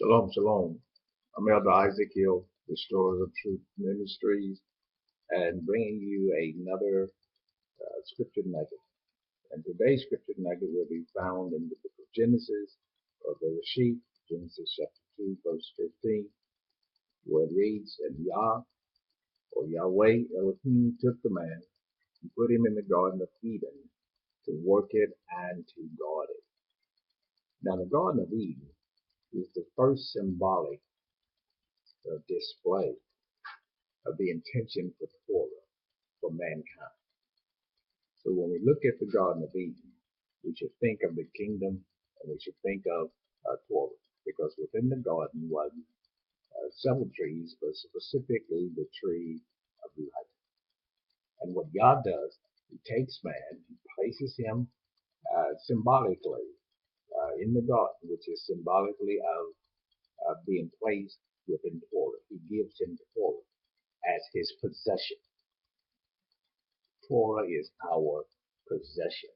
Shalom, shalom. I'm Elder Isaac Hill, Restorers of Truth Ministries, and bringing you another scripture nugget. And today's scripture nugget will be found in the book of Genesis, or the Rashid, Genesis chapter 2, verse 15, where it reads, And Yah, or Yahweh Elohim, took the man and put him in the Garden of Eden to work it and to guard it. Now, the Garden of Eden is the first symbolic display of the intention for Torah, for mankind. So when we look at the Garden of Eden, we should think of the kingdom and we should think of Torah, because within the garden was several trees, but specifically the tree of life. And what God does, He takes man, He places him symbolically in the garden, which is symbolically of being placed within Torah. He gives him Torah as his possession. Torah is our possession.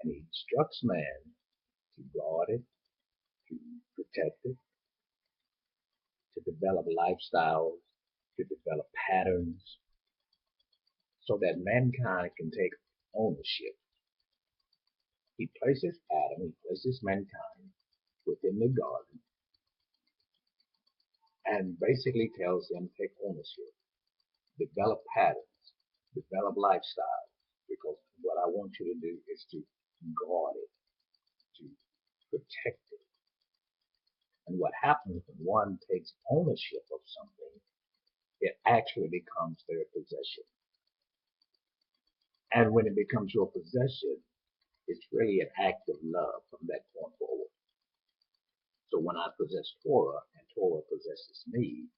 And He instructs man to guard it, to protect it, to develop lifestyles, to develop patterns, so that mankind can take ownership. He places Adam, He places mankind within the garden, and basically tells them take ownership, develop patterns, develop lifestyles, because what I want you to do is to guard it, to protect it. And what happens when one takes ownership of something, it actually becomes their possession. And when it becomes your possession, it's really an act of love from that point forward. So when I possess Torah and Torah possesses me,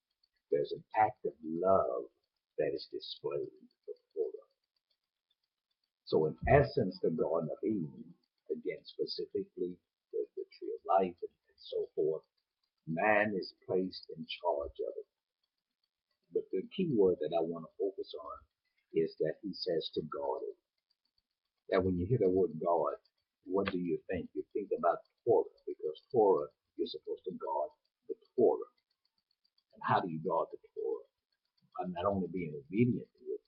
there's an act of love that is displayed for Torah. So in essence, the Garden of Eden, again specifically the tree of life and so forth, man is placed in charge of it. But the key word that I want to focus on is that He says to guard it. That when you hear the word guard, what do you think? You think about Torah, because Torah, you're supposed to guard the Torah. And how do you guard the Torah? By not only being obedient to it,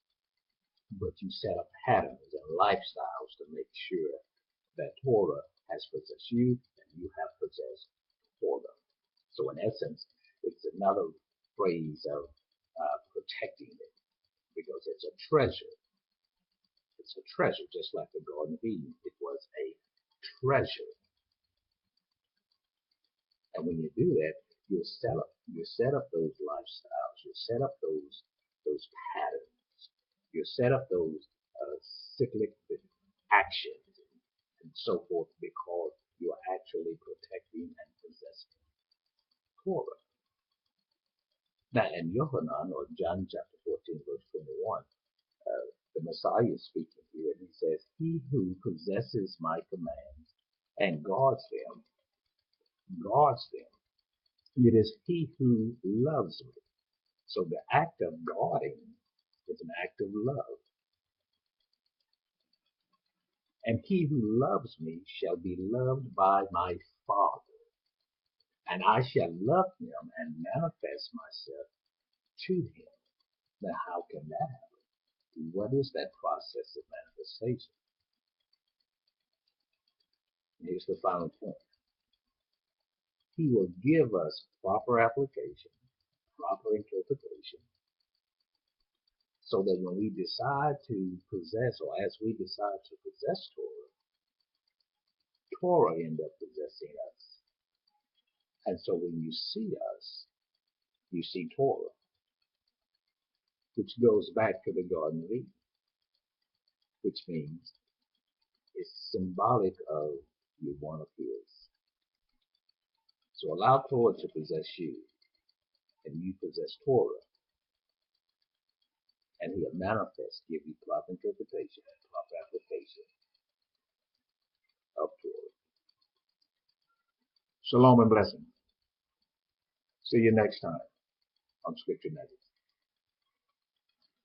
but you set up patterns and lifestyles to make sure that Torah has possessed you and you have possessed Torah. So in essence, it's another phrase of protecting it, because it's a treasure. It's a treasure, just like the Garden of Eden. It was a treasure. And when you do that, you set up those lifestyles, you set up those patterns, you set up those cyclic actions and so forth, because you are actually protecting and possessing Torah. Now in Yohanan, or John chapter 14, verse 21, the Messiah is speaking here, and He says, He who possesses my commands and guards them, it is he who loves me. So the act of guarding is an act of love. And he who loves me shall be loved by my Father, and I shall love him and manifest myself to him. Now, how can that happen? What is that process of manifestation? Here's the final point. He will give us proper application, proper interpretation, so that when we decide to possess, or as we decide to possess Torah ends up possessing us. And so when you see us, you see Torah, which goes back to the Garden of Eden, which means it's symbolic of you're one of His. So allow Torah to possess you, and you possess Torah, and He'll manifest, give you proper interpretation and proper application of Torah. Shalom and blessing. See you next time on Scripture Nuggets.